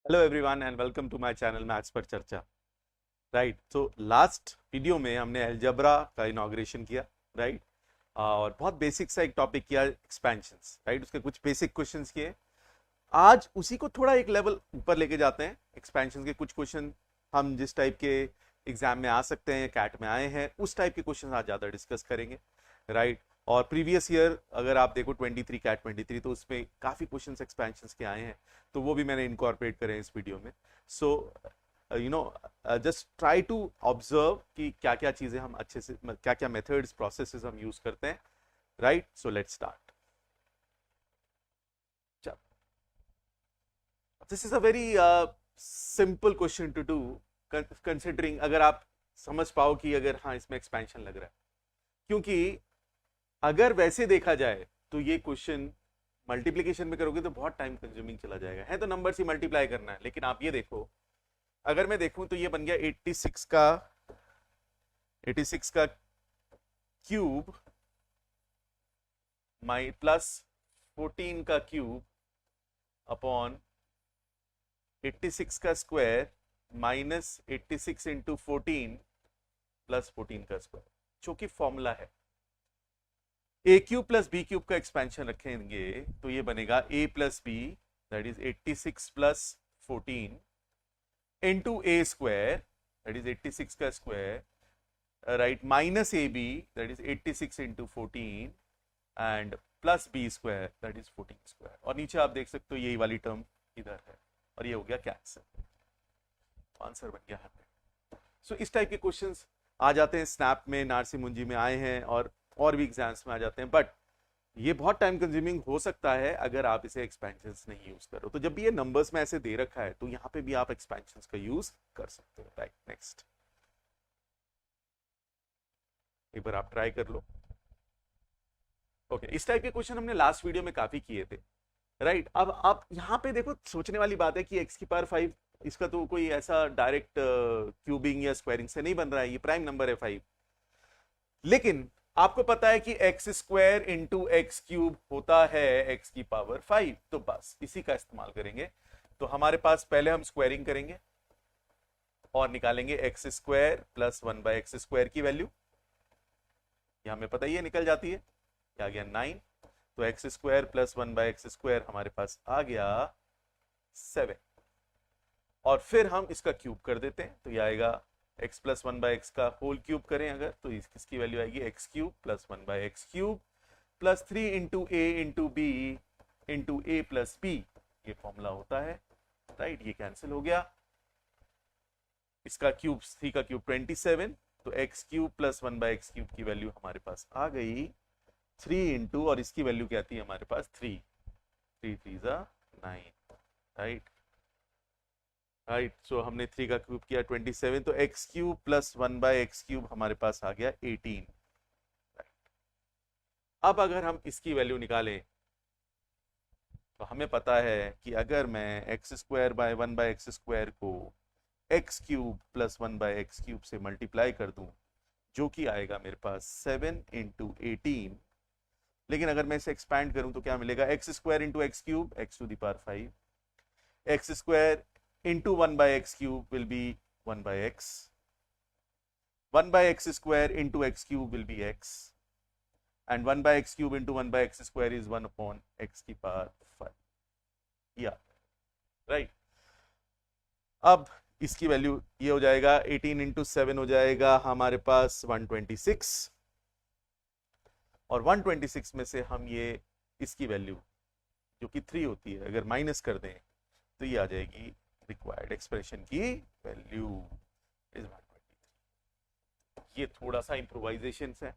Hello everyone and welcome to my channel maths पर चर्चा। Right, तो लास्ट वीडियो में हमने अलजेब्रा का इनॉग्रेशन किया। राइट, और बहुत बेसिक सा एक टॉपिक किया, एक्सपेंशंस। राइट, उसके कुछ बेसिक क्वेश्चंस किए। आज उसी को थोड़ा एक लेवल ऊपर लेके जाते हैं। एक्सपेंशन के कुछ क्वेश्चन हम जिस टाइप के एग्जाम में आ सकते हैं, कैट में आए हैं, उस टाइप के क्वेश्चन आज ज़्यादा डिस्कस करेंगे। राइट, और प्रीवियस ईयर अगर आप देखो 23 कैट 23, तो उसमें काफ़ी क्वेश्चन एक्सपेंशन के आए हैं, तो वो भी मैंने इनकॉर्पोरेट करे हैं इस वीडियो में। So you know just try to observe कि क्या क्या चीज़ें हम अच्छे से, क्या क्या मेथड्स प्रोसेसेस हम यूज़ करते हैं। Right, so let's start. This is a very simple question to do, considering अगर आप समझ पाओ कि अगर हाँ इसमें एक्सपेंशन लग रहा है। क्योंकि अगर वैसे देखा जाए तो ये क्वेश्चन मल्टीप्लीकेशन में करोगे तो बहुत टाइम कंज्यूमिंग चला जाएगा। है तो नंबर से मल्टीप्लाई करना है, लेकिन आप ये देखो, अगर मैं देखूं तो ये बन गया 86 का क्यूब माइ प्लस 14 का क्यूब अपॉन 86 का स्क्वायर माइनस 86 इंटू 14 प्लस 14 का स्क्वायर, जो कि फॉर्मूला है। A cube plus B cube का एक्सपेंशन रखेंगे तो ये बनेगा A plus B, that is 86 plus 14 into A square, that is 86 का square, right, minus A B, that is 86 into 14 and plus B square, that is 14 square. और नीचे आप देख सकते हो यही वाली टर्म इधर है, और ये हो गया कैंसिल। आंसर बन गया 100। सो इस टाइप के क्वेश्चंस आ जाते हैं, स्नैप में, नारसी मुंजी में आए हैं, और भी एग्जाम्स में आ जाते हैं। बट ये बहुत टाइम कंज्यूमिंग हो सकता है अगर आप इसे एक्सपेंशंस नहीं यूज करो। तो जब भी ये नंबर्स में ऐसे दे रखा है तो यहाँ पे भी आप एक्सपेंशंस का यूज कर सकते हो। राइट, नेक्स्ट, एक बार आप ट्राई कर लो। ओके, इस टाइप के क्वेश्चन हमने लास्ट वीडियो में काफी किए थे। राइट, अब आप यहाँ पे देखो, सोचने वाली बात है कि एक्स की पावर 5, इसका तो कोई ऐसा डायरेक्ट क्यूबिंग या स्क्वायरिंग से नहीं बन रहा है, ये प्राइम नंबर है 5। लेकिन आपको पता है कि x square into x cube होता है एक्स की पावर 5, तो बस इसी का इस्तेमाल करेंगे। तो हमारे पास पहले हम स्क्वायरिंग करेंगे और निकालेंगे एक्स स्क्वायर प्लस 1/x² की वैल्यू। ये हमें पता ही है, निकल जाती है। ये आ गया 9। तो एक्स स्क्वायर प्लस 1/x² हमारे पास आ गया 7। और फिर हम इसका क्यूब कर देते हैं, तो ये आएगा x प्लस 1/x का होल क्यूब करें अगर, तो इसकी वैल्यू आएगी X cube plus 1/x³ plus 3 into A into B into A plus B. ये फॉर्मूला होता है। राइट, ये कैंसिल हो गया। इसका क्यूब, 3 का क्यूब 27, तो एक्स क्यूब प्लस 1/x³ की वैल्यू हमारे पास आ गई 3 इंटू, और इसकी वैल्यू क्या थी हमारे पास 3, 3 3 जा 9। राइट, राइट, सो हमने 3 का क्यूब किया 27, तो एक्स क्यूब प्लस 1/x³ हमारे पास आ गया 18। अब अगर हम इसकी वैल्यू निकालें तो हमें पता है कि अगर मैं एक्स स्क्वायर बाय 1/x² को एक्स क्यूब प्लस 1/x³ से मल्टीप्लाई कर दूं, जो कि आएगा मेरे पास 7 इंटू 18। लेकिन अगर मैं इसे एक्सपैंड करूं तो क्या मिलेगा, x square into x cube x to the power 5, x square into 1/x³ will be 1/x, 1/x² into x³ will be x, and 1/x³ into 1/x² is 1 upon x की power 5। या right, अब इसकी value ये हो जाएगा 18 into 7 हो जाएगा हमारे पास 126, और 126 में से हम ये इसकी वैल्यू जो कि 3 होती है अगर माइनस कर दें तो ये आ जाएगी रिक्वायर्ड एक्सप्रेशन की वैल्यू इज 123। ये थोड़ा सा इम्प्रोवाइजेशन है,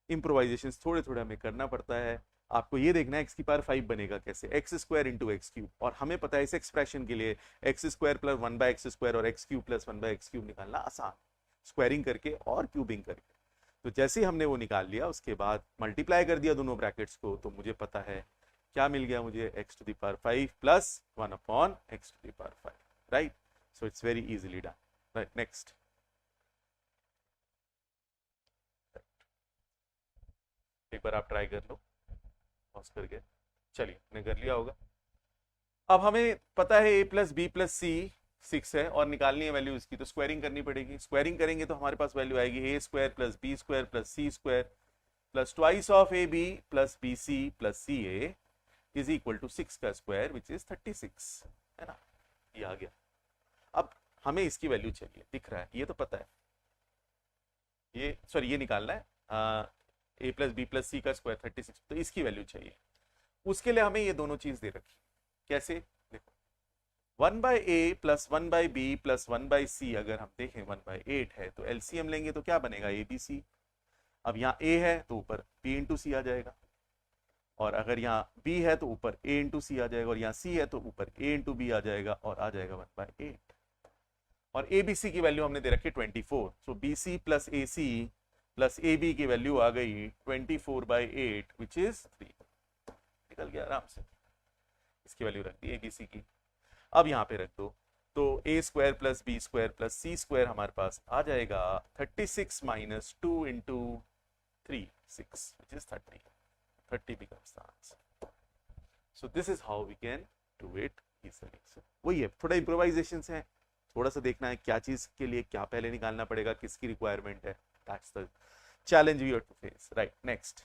इम्प्रोवाइजेशन थोड़े थोड़े हमें करना पड़ता है। आपको ये देखना है एक्स की पावर 5 बनेगा कैसे, x square into x cube, और हमें पता है इस एक्सप्रेशन के लिए एक्स स्क्वायर प्लस 1/x² और एक्स क्यूब प्लस 1/x³ निकालना आसान, स्क्वायरिंग करके और क्यूबिंग करके। तो जैसे ही हमने वो निकाल लिया उसके बाद मल्टीप्लाई कर दिया दोनों ब्रैकेट्स को, तो मुझे पता है क्या मिल गया मुझे, x to the power 5 plus 1 upon x to the power 5। Right, so it's very easily done. Right, next, एक बार आप ट्राई कर लो पॉज करके। चलिए, आपने कर लिया होगा। अब हमें पता है a प्लस बी प्लस सी 6 है और निकालनी है वैल्यू इसकी, तो स्क्वायरिंग करनी पड़ेगी। स्क्वायरिंग करेंगे तो हमारे पास वैल्यू आएगी A square plus B square plus C square plus twice of A B plus B C plus C A is equal to 6 का स्क्वायर विच इज 36, है ना, ये आ गया। अब हमें इसकी वैल्यू चाहिए, दिख रहा है, ये तो पता है, ये सॉरी ये निकालना है ए प्लस बी प्लस सी का स्क्वायर 36, तो इसकी वैल्यू चाहिए। उसके लिए हमें ये दोनों चीज दे रखी, कैसे, देखो 1 by A plus 1 by B plus 1 by C, अगर हम देखें 1 बाई 8 है तो एलसीएम लेंगे तो क्या बनेगा, ए बी सी। अब यहाँ ए है तो ऊपर पी इंटू सी आ जाएगा, और अगर यहाँ बी है तो ऊपर ए इंटू सी आ जाएगा, और यहाँ सी है तो ऊपर ए इंटू बी आ जाएगा, और आ जाएगा 1 बाई 8। और ए बी सी की वैल्यू हमने दे रखी 24, so B C plus A C plus A B की वैल्यू आ गई 24 बाई 8 विच इज 3, निकल गया आराम से, इसकी वैल्यू रख दी ए बी सी की। अब यहाँ पे रख दो, तो A square plus B square plus C square हमारे पास आ जाएगा 36 minus 2 into 3 6 which is 30 becomes the answer. So this is how we can do it easily. So, वही है, थोड़ा इम्प्रोवाइजेशन है, थोड़ा सा देखना है क्या चीज के लिए क्या पहले निकालना पड़ेगा, किसकी रिक्वायरमेंट है, that's the challenge we have to face. Right, next.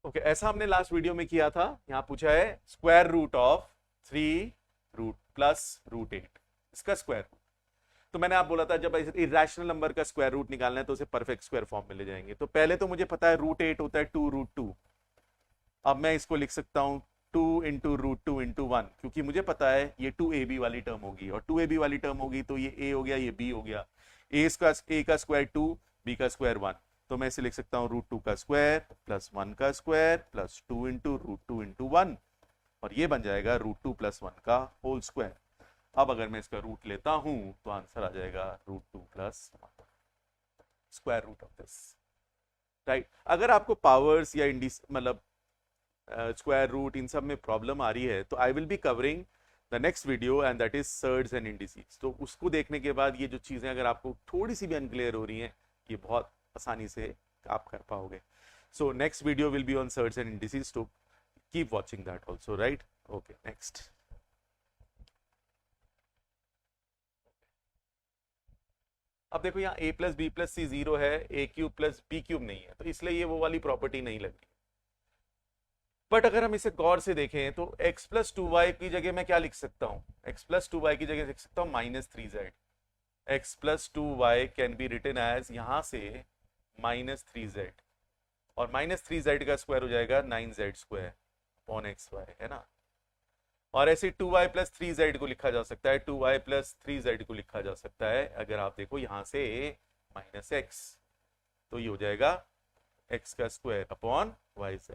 Okay, ऐसा हमने लास्ट वीडियो में किया था। यहाँ पूछा है square root of 3 root plus root 8, इसका स्क्वायर रूट। तो मैंने आप बोला था जब इरेशनल नंबर का स्क्वायर रूट निकालना है तो उसे परफेक्ट स्क्वायर फॉर्म में ले जाएंगे। तो पहले तो मुझे पता है रूट 8 होता है 2 रूट 2। अब मैं इसको लिख सकता हूं 2 इंटू रूट 2 इंटू 1, क्योंकि मुझे पता है ये 2ab वाली टर्म होगी, और 2ab वाली टर्म होगी तो ये a हो गया, ये b हो गया, a का स्क्वायर 2, b का स्क्वायर 1, तो मैं इसे लिख सकता हूँ रूट 2 का स्क्वायर प्लस 1 का square plus 2 into root 2 into 1, और ये बन जाएगा रूट 2 प्लस 1 का होल स्क्वायर। अब अगर मैं इसका रूट लेता हूं तो आंसर आ जाएगा root 2 plus 1, square root of this, right. अगर आपको पावर्स या इंडिस मतलब स्क्वायर रूट इन सब में प्रॉब्लम आ रही है तो I will be covering the next video and that is surds and indices. तो उसको देखने के बाद ये जो चीजें अगर आपको थोड़ी सी भी अनक्लियर हो रही हैं, ये बहुत आसानी से आप कर पाओगे। So next video will be on surds and indices, तो keep watching that also, right. Okay, next. अब देखो यहाँ a plus B plus C 0 है, a cube plus B cube नहीं है, तो इसलिए ये वो वाली प्रॉपर्टी नहीं लग रही। बट अगर हम इसे गौर से देखें तो x प्लस 2y की जगह मैं क्या लिख सकता हूँ, x प्लस 2y की जगह लिख सकता हूँ minus 3z। x plus 2y can be written as यहां से माइनस 3z, और माइनस 3z का स्क्वायर हो जाएगा 9z स्क्वायर अपॉन xy, है ना। और ऐसे 2y प्लस 3z को लिखा जा सकता है, 2y प्लस 3z को लिखा जा सकता है, अगर आप देखो यहां से माइनस x, तो ये हो जाएगा x का स्क्वायर अपॉन yz।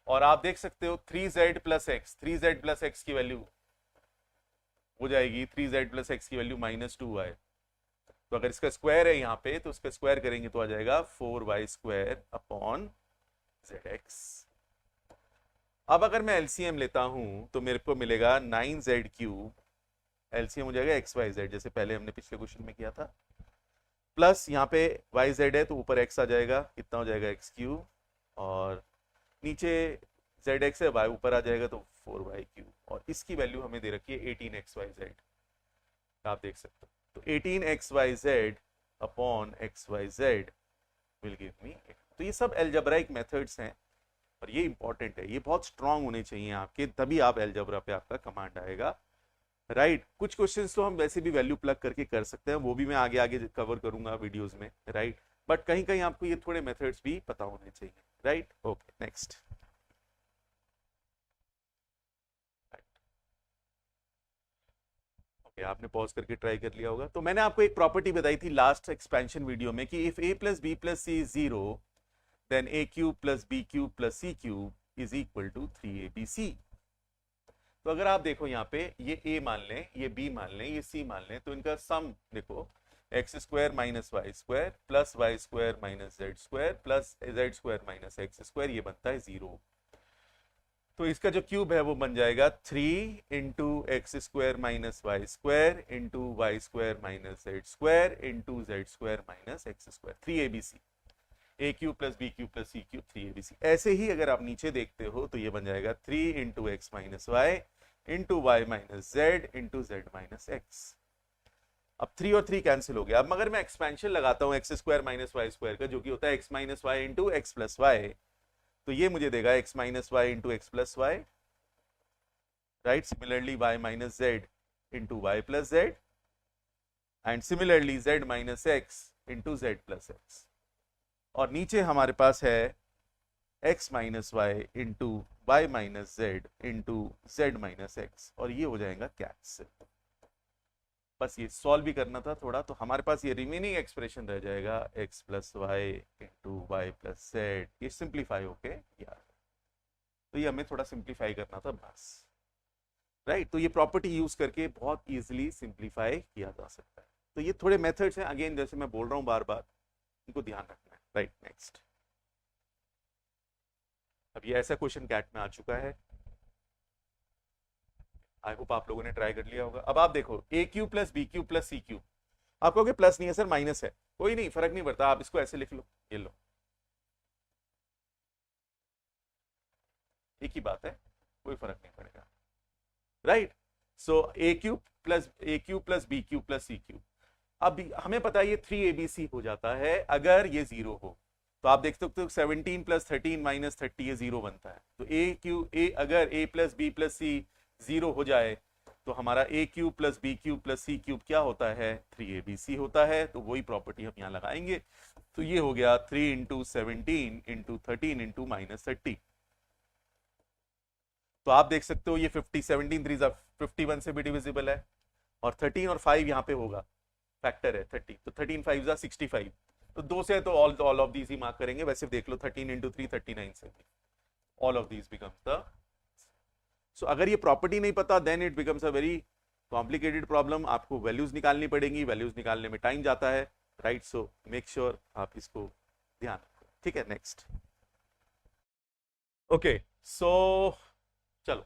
और आप देख सकते हो 3z plus x, 3z plus x की वैल्यू हो जाएगी 3z प्लस x की वैल्यू माइनस 2y। तो अगर इसका स्क्वायर है यहाँ पे तो इसका स्क्वायर करेंगे तो आ जाएगा 4y स्क्वायर अपॉन zx। अब अगर मैं एलसीएम लेता हूं तो मेरे को मिलेगा 9z क्यूब, एलसीएम हो जाएगा xyz जैसे पहले हमने पिछले क्वेश्चन में किया था, प्लस यहाँ पे yz है तो ऊपर x आ जाएगा, कितना हो जाएगा x क्यूब, और नीचे zx है, y ऊपर आ जाएगा तो 4y क्यूब, और इसकी वैल्यू हमें दे रखी है 18xyz, आप देख सकते हो। तो 18xyz upon xyz will give me. तो ये सब एल्जेब्राइक मेथड्स हैं और ये इंपॉर्टेंट है, ये बहुत स्ट्रांग होने चाहिए आपके, तभी आप एल्जेब्रा पे आपका कमांड आएगा, राइट। कुछ क्वेश्चंस तो हम वैसे भी वैल्यू प्लग करके कर सकते हैं, वो भी मैं आगे आगे कवर करूंगा वीडियोस में, राइट। बट कहीं कहीं आपको ये थोड़े मेथड्स भी पता होने चाहिए, राइट। Okay, next. आपने पॉज करके ट्राई कर लिया होगा। तो मैंने आपको एक प्रॉपर्टी बताई थी लास्ट एक्सपेंशन वीडियो में कि if a plus B plus c is 0 then a cube plus B cube plus C cube is equal to 3abc। तो अगर आप देखो यहाँ पे ये a मान लें, ये b मान लें, ये c मान लें, तो इनका सम देखो x square minus Y squared plus y square minus Z squared plus z square minus x squared, ये बनता है 0। तो इसका जो क्यूब है वो बन जाएगा 3 into X square minus Y square into Y square minus Z square into Z square minus x square, 3abc। A cube plus B cube plus C cube 3abc। ऐसे ही अगर आप नीचे देखते हो तो ये बन जाएगा 3 into x minus y into y minus z into z minus x. अब 3 और 3 कैंसिल हो गया। अब मगर मैं एक्सपेंशन लगाता हूं x square minus Y squared का, जो कि होता है x minus y into x plus y, तो ये मुझे देगा x minus y into x plus y, right. Similarly y minus z into y plus z, and similarly z minus x into z plus x. और नीचे हमारे पास है x minus y into y minus z into z minus x, और ये हो जाएगा cancel. बस ये सॉल्व भी करना था थोड़ा, तो हमारे पास ये रिमेनिंग एक्सप्रेशन रह जाएगा x plus y into y plus z. ये सिंप्लीफाई होके यार, तो ये हमें थोड़ा सिंप्लीफाई करना था बस, राइट। तो ये प्रॉपर्टी यूज करके बहुत इजीली सिंप्लीफाई किया जा सकता है। तो ये थोड़े मेथड्स हैं, अगेन जैसे मैं बोल रहा हूँ बार बार, इनको ध्यान रखना है, राइट। नेक्स्ट, अब ये ऐसा क्वेश्चन कैट में आ चुका है, आई होप आप लोगों ने ट्राई कर लिया होगा। अब आप देखो A cube plus B cube plus C cube, आप कहोगे प्लस नहीं है सर माइनस है, कोई नहीं, फर्क नहीं पड़ता, आप इसको ऐसे लिख लो, ये लो, एक ही बात है, कोई फर्क नहीं पड़ेगा, right. So A cube plus B cube plus C cube. अब हमें पता है ये 3abc हो जाता है अगर ये 0 हो। तो आप देख सकते हो 17 प्लस 13 माइनस 30 ये 0 बनता है। तो अगर a plus B plus C 0 हो जाए तो हमारा A cube plus B cube plus C cube क्या होता है, 3abc होता है। तो वही प्रॉपर्टी हम यहाँ लगाएंगे। तो ये हो गया 3 इंटू 17 इंटू 13 इंटू माइनस 30। तो आप देख सकते हो ये 17 3 51 से भी डिविजिबल है, और 13 और 5 यहाँ पे होगा, फैक्टर है 30, तो 13 5 65। तो 2 से तो all of these he mark करेंगे। वैसे देख लो 13 इंटू 3 39 से भी all of these becomes the. So अगर ये प्रॉपर्टी नहीं पता then it becomes a very complicated problem. आपको वैल्यूज निकालनी पड़ेंगी, वैल्यूज निकालने में टाइम जाता है, राइट। सो मेक श्योर आप इसको ध्यान रखो, ठीक है। नेक्स्ट, ओके, सो चलो,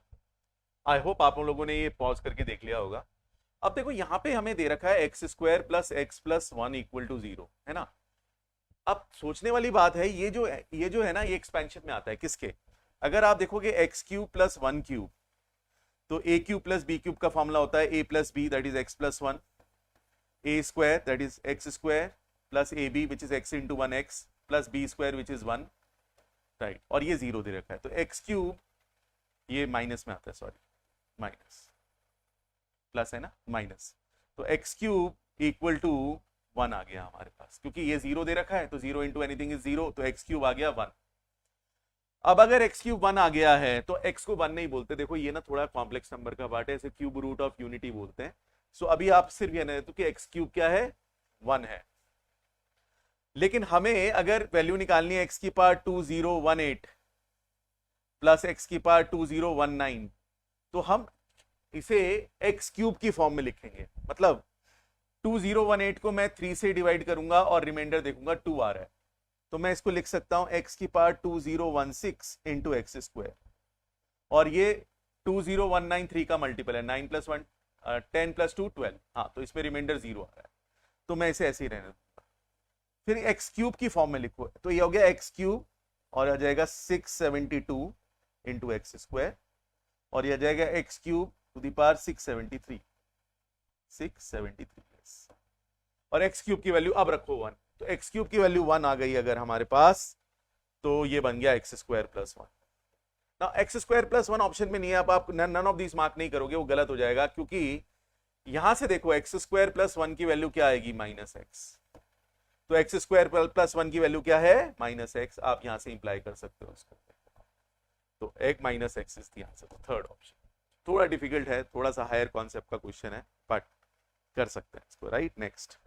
आई होप आप लोगों ने ये पॉज करके देख लिया होगा। अब देखो यहाँ पे हमें दे रखा है x square plus x plus 1 equal to 0, है ना। अब सोचने वाली बात है, ये जो है ना, ये एक्सपेंशन में आता है किसके, अगर आप देखोगे एक्स क्यूब प्लस 1 क्यूब, तो a cube plus B cube का फॉर्मूला होता है a plus B that is x plus 1, a square that is x square plus A b which is x into 1x plus B square which is 1, right. और ये 0 दे रखा है, तो x cube ये minus में आता है, सॉरी माइनस, प्लस है ना, माइनस, तो एक्स क्यूब इक्वल टू 1 आ गया हमारे पास, क्योंकि ये 0 दे रखा है, तो 0 इंटू एनीथिंग इज 0, तो एक्स क्यूब आ गया 1। अब अगर एक्स क्यूब 1 आ गया है तो एक्स को 1 नहीं बोलते, देखो ये ना थोड़ा कॉम्प्लेक्स नंबर का पार्ट है, इसे क्यूब रूट ऑफ यूनिटी बोलते हैं। सो अभी आप सिर्फ ये ना तो कि एक्स क्यूब क्या है, 1 है। लेकिन हमें अगर वैल्यू निकालनी है एक्स की पावर 2018 प्लस एक्स की पावर 2019, तो हम इसे एक्स क्यूब की फॉर्म में लिखेंगे। मतलब 2018 को मैं 3 से डिवाइड करूंगा और रिमाइंडर देखूंगा 2 आ रहा है, तो मैं इसको लिख सकता हूं एक्स की पावर 2016 इंटू एक्स स्क्वायर, और ये 2019 3 का मल्टीपल है, 9 प्लस 1 10 प्लस 2 12, हाँ, तो इसमें रिमाइंडर 0 आ रहा है, तो मैं इसे ऐसे ही रहने दूंगा। फिर एक्स क्यूब की फॉर्म में लिखो, तो ये हो गया एक्स क्यूब और आ जाएगा 672 इंटू एक्स स्क्वायर, और ये आ जाएगा x cube two the power 673 और एक्स क्यूब की वैल्यू अब रखो 1, तो एक्स क्यूब की वैल्यू 1 आ गई अगर हमारे पास, तो ये बन गया एक्स स्क्वायर प्लस 1। ना एक्स स्क्वायर प्लस 1 ऑप्शन में नहीं है, आप नन ऑफ दिस मार्क नहीं करोगे, वो गलत हो जाएगा, क्योंकि यहां से देखो एक्स स्क्वायर प्लस 1 की वैल्यू क्या आएगी, माइनस एक्स, तो एक्स स्क्वायर प्लस 1 की वैल्यू क्या है, माइनस एक्स। आप यहां से इंप्लाई कर सकते हो उसको, तो एक minus x is the answer, third option. थोड़ा डिफिकल्ट है, थोड़ा सा हायर कॉन्सेप्ट का क्वेश्चन है, बट कर सकते हैं इसको, राइट। नेक्स्ट,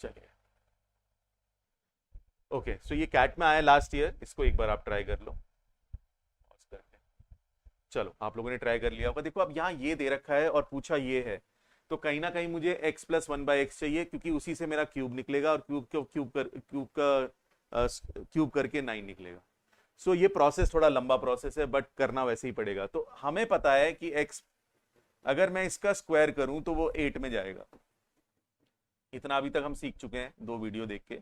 चलिए, ओके, सो ये कैट में आया लास्ट ईयर, इसको एक बार आप ट्राई कर लो करके। चलो, आप लोगों ने ट्राई कर लिया होगा। देखो अब यहाँ ये दे रखा है और पूछा ये है, तो कहीं ना कहीं मुझे x प्लस 1/x चाहिए, क्योंकि उसी से मेरा क्यूब निकलेगा, और क्यूब करके 9 निकलेगा। सो ये प्रोसेस थोड़ा लंबा प्रोसेस है, बट करना वैसे ही पड़ेगा। तो हमें पता है कि x अगर मैं इसका स्क्वायर करूं तो वो 8 में जाएगा, इतना अभी तक हम सीख चुके हैं 2 वीडियो देख के।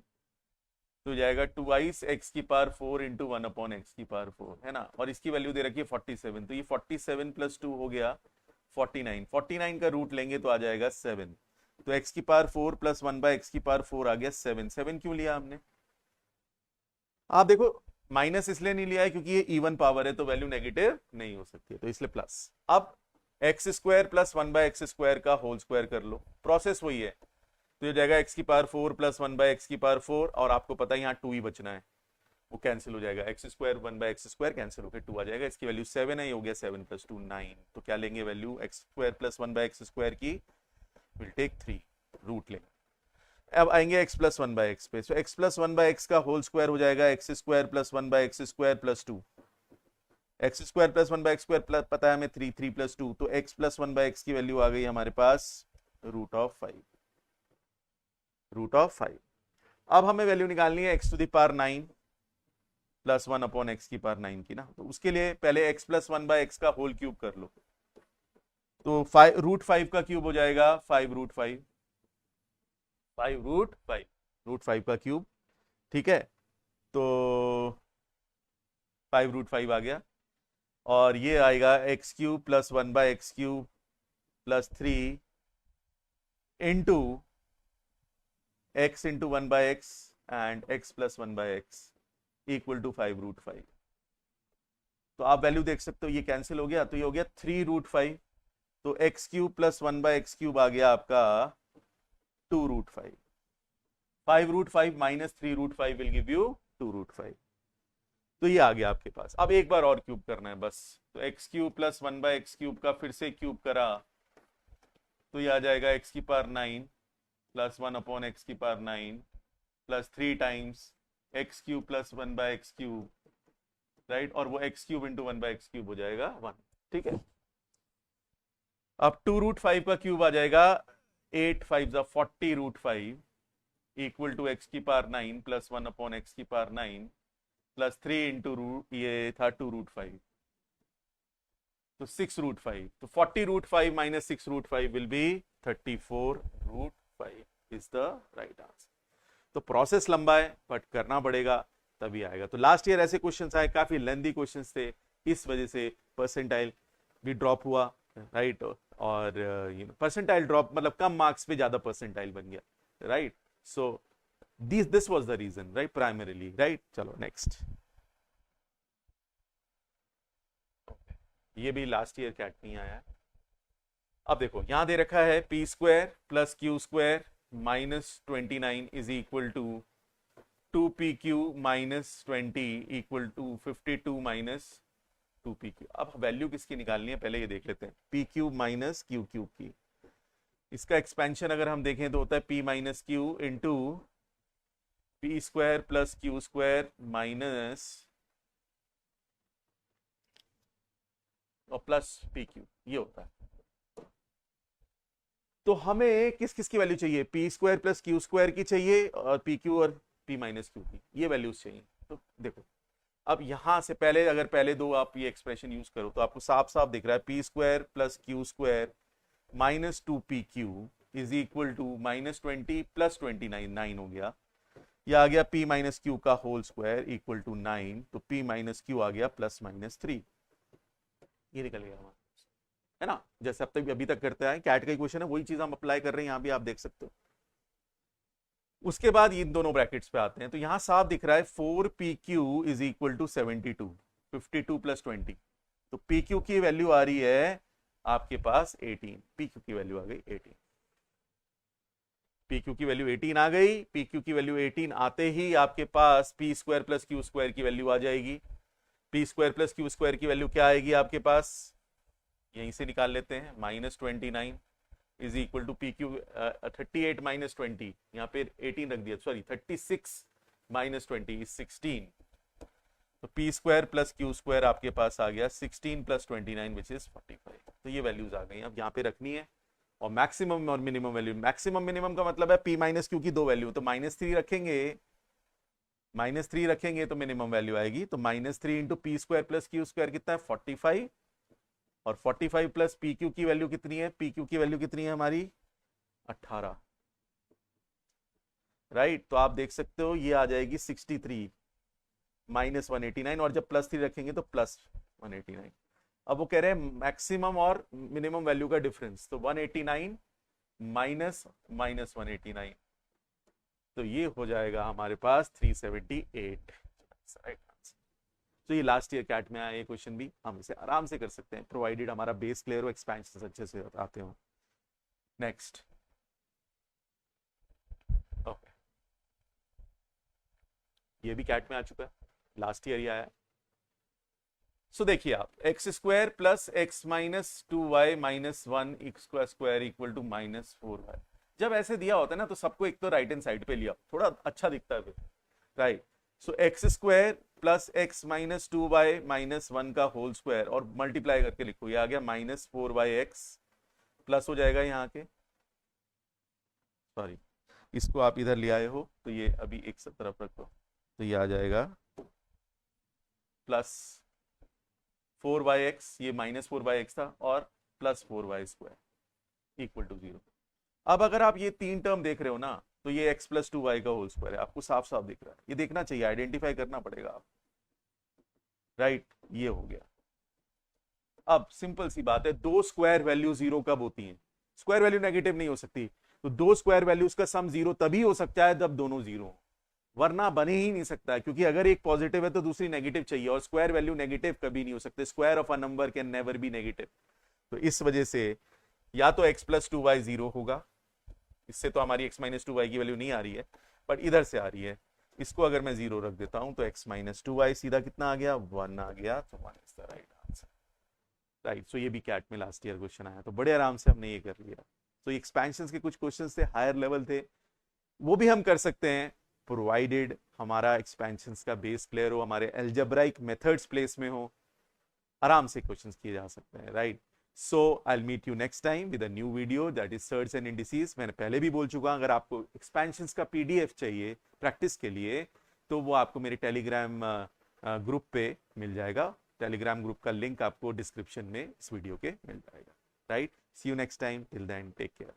तो जाएगा 2 एक्स की पावर 4 इंटू 1/x⁴ है ना, और इसकी वैल्यू दे रखी है 47, तो ये 47 + 2 हो गया 49। 49 का रूट लेंगे तो आ जाएगा 7, तो x की पावर 4 + 1/x⁴ आ गया 7। 7 क्यों लिया हमने? आप देखो माइनस इसलिए नहीं लिया है क्योंकि ये इवन पावर है तो वैल्यू नेगेटिव नहीं हो सकती है, तो इसलिए प्लस। अब x² + 1/x² का होल स्क्वायर कर लो, प्रोसेस वही है। तो ये जाएगा x की पावर 4 + 1/x⁴, और आपको पता है यहाँ 2 ही बचना है, वो कैंसिल हो जाएगा, x² 1/x² कैंसिल होकर 2 आ जाएगा। इसकी वैल्यू 7 है, ये हो गया 7 + 2 9। तो क्या लेंगे वैल्यू x² + 1/x² की? विल टेक 3, रूट लेंगे। अब आएंगे x + 1/x पे, तो x + 1/x का होल स्क्वायर हो जाएगा x² + 1/x² + 2। x² + 1/x² पता है हमें 3, 3 + 2, तो x + 1/x की वैल्यू आ गई हमारे पास √5, √5। अब हमें वैल्यू निकालनी है x⁴ + 1/x⁴ की ना, तो उसके लिए पहले x + 1/x का होल क्यूब कर लो, तो √5 का क्यूब हो जाएगा 5√5, 5√5, √5 का क्यूब, ठीक है। तो 5√5 आ गया, और ये आएगा x³ + 1/x³ + 3 into x into 1/x and x + 1/x = 5√5। तो आप वैल्यू देख सकते हो, ये कैंसिल हो गया, तो ये हो गया 3√5, तो x³ + 1/x³ आ गया आपका 2√5। 5√5 - 3√5 विल गिव यू 2√5। तो ये आ गया आपके पास। अब एक बार और क्यूब करना है बस, तो x³ + 1/x³ का फिर से क्यूब करा, तो ये आ जाएगा x की power 9 + 1/x⁴ + 3 times x³ + 1/x³, right, और वो x³ इंटू 1/x³ हो जाएगा 1, ठीक है। अब 2√5 का क्यूब आ जाएगा 8 5 40√5 = x की पावर 9 + 1/x⁴ + 3 इंटू ये था 2√5, तो 6√5, तो 40√5 - 6√5 will be 34√5 is the right answer. तो प्रोसेस लंबा है बट करना पड़ेगा तभी आएगा। तो लास्ट ईयर ऐसे क्वेश्चंस आए, काफी लेंथी क्वेश्चंस थे, इस वजह से परसेंटाइल भी ड्रॉप हुआ, राइट, और परसेंटाइल ड्रॉप मतलब कम मार्क्स पे ज्यादा परसेंटाइल बन गया, right. So this was the reason, right, primarily, right. चलो नेक्स्ट, ये भी लास्ट ईयर कैट नहीं आया है। अब देखो यहां दे रखा है p² + q² -29 = 2pq - 20 = 52 - 2pq। अब वैल्यू किसकी निकालनी है पहले ये देख लेते हैं, p³ - q³ की। इसका एक्सपेंशन अगर हम देखें तो होता है p - q into p² + q² minus और प्लस pq, ये होता है। तो हमें किस किस की वैल्यू चाहिए, p² + q² की चाहिए, और pq और p - q की, ये वैल्यूज चाहिए। तो देखो अब यहां से पहले अगर पहले दो आप ये एक्सप्रेशन यूज करो तो आपको साफ साफ दिख रहा है p² + q² - 2pq = -20 + 29, 9 हो गया। ये आ गया p - q का होल स्क्वायर = 9, तो p - q आ गया +-3, ये निकल गया हमारा, है ना। जैसे अब तक अभी तक करते हैं, कैट का क्वेश्चन है, वही चीज हम अप्लाई कर रहे हैं, यहां भी आप देख सकते हो। उसके बाद इन दोनों ब्रैकेट्स पे आते हैं, तो यहां साफ दिख रहा है 4pq = 72, 52 + 20, तो pq की वैल्यू आ रही है आपके पास 18, pq की वैल्यू आ गई 18, pq की वैल्यू 18 आ गई। pq की वैल्यू 18 आते ही आपके पास p² + q² की वैल्यू आ जाएगी। p² + q² की वैल्यू क्या आएगी आपके पास, यहीं से निकाल लेते हैं, -29 = pq 38 - 20, यहाँ पे 18 रख दिया, सॉरी 36 - 20 is 16, तो p² + q² आपके पास आ गया 16 + 29 विच इज 45। तो ये वैल्यूज आ गई, अब यहाँ पे रखनी है, और मैक्सिमम और मिनिमम वैल्यू, मैक्सिमम मिनिमम का मतलब है p - q की दो वैल्यू, तो -3 रखेंगे, -3 रखेंगे तो मिनिमम वैल्यू आएगी, तो -3 × p² + q² कितना है 45, और 45 + pq की वैल्यू कितनी है, pq की वैल्यू कितनी है हमारी 18, राइट। तो आप देख सकते हो ये आ जाएगी 63 माइनस 189, और जब प्लस 3 रखेंगे तो प्लस 189। अब वो कह रहे हैं मैक्सिमम और मिनिमम वैल्यू का डिफरेंस, तो 189 माइनस माइनस 189, तो ये हो जाएगा हमारे पास 378। राइट। तो ये लास्ट ईयर कैट में आया ये क्वेश्चन भी, हम इसे आराम से कर सकते हैं प्रोवाइडेड हमारा बेस क्लियर हो, एक्सपेंशन अच्छे से आते हो। नेक्स्ट। ओके, ये भी कैट में आ चुका है, लास्ट ईयर ही आया। सो देखिए आप, x square plus x minus 2y minus 1 का square equal to minus 4y। जब ऐसे दिया होता है ना तो सबको एक तो राइट हैंड साइड पे लिया, थोड़ा अच्छा दिखता है फिर। Right. So x square plus x minus 2y minus 1 का होल स्क्वायर, और मल्टीप्लाई करके लिखो, ये आ गया माइनस 4y(x), प्लस हो जाएगा यहाँ के, सॉरी इसको आप इधर ले आए हो तो ये अभी एक तरफ रखो, तो ये आ जाएगा प्लस 4y(x), ये माइनस 4y(x) था, और प्लस 4y² इक्वल टू 0। अब अगर आप ये तीन टर्म देख रहे हो ना, तो ये x प्लस 2y का होल स्क्वायर है, आपको साफ साफ दिख रहा है, ये देखना चाहिए, आइडेंटिफाई करना पड़ेगा आप। राइट, ये हो गया। अब सिंपल सी बात है, दो स्क्वायर वैल्यू जीरो कब होती हैं? स्क्वायर वैल्यू नेगेटिव नहीं हो सकती, तो दो स्क्वायर वैल्यूज का सम जीरो तभी हो सकता है जब दोनों जीरो हो, वरना बने ही नहीं सकता है, क्योंकि अगर एक पॉजिटिव है तो दूसरी नेगेटिव चाहिए, और स्क्वायर वैल्यू नेगेटिव कभी नहीं हो सकते, square of a number can never be negative. तो इस वजह से या तो x प्लस 2y जीरो होगा, इससे तो हमारी x माइनस 2y की वैल्यू नहीं आ रही है, बट इधर से आ रही है, इसको अगर मैं जीरो रख देता हूं तो x माइनस 2y सीधा कितना आ गया, 1 आ गया, तो 1 is the right answer. Right. So ये भी कैट में लास्ट ईयर क्वेश्चन आया, तो बड़े आराम से हमने ये कर लिया। तो एक्सपेंशन के कुछ क्वेश्चन थे, हायर लेवल थे, वो भी हम कर सकते हैं प्रोवाइडेड हमारा एक्सपेंशन का बेस क्लियर हो, हमारे एल्जेब्राइक मेथड्स प्लेस में हो, आराम से क्वेश्चंस किए जा सकते हैं। Right. So I will meet you next time with a new video, that is surds and indices. मैंने पहले भी बोल चुका, अगर आपको एक्सपेंशंस का पीडीएफ चाहिए प्रैक्टिस के लिए, तो वो आपको मेरे टेलीग्राम ग्रुप पे मिल जाएगा, टेलीग्राम ग्रुप का लिंक आपको डिस्क्रिप्शन में इस वीडियो के मिल जाएगा। Right. See you next time, till then take care.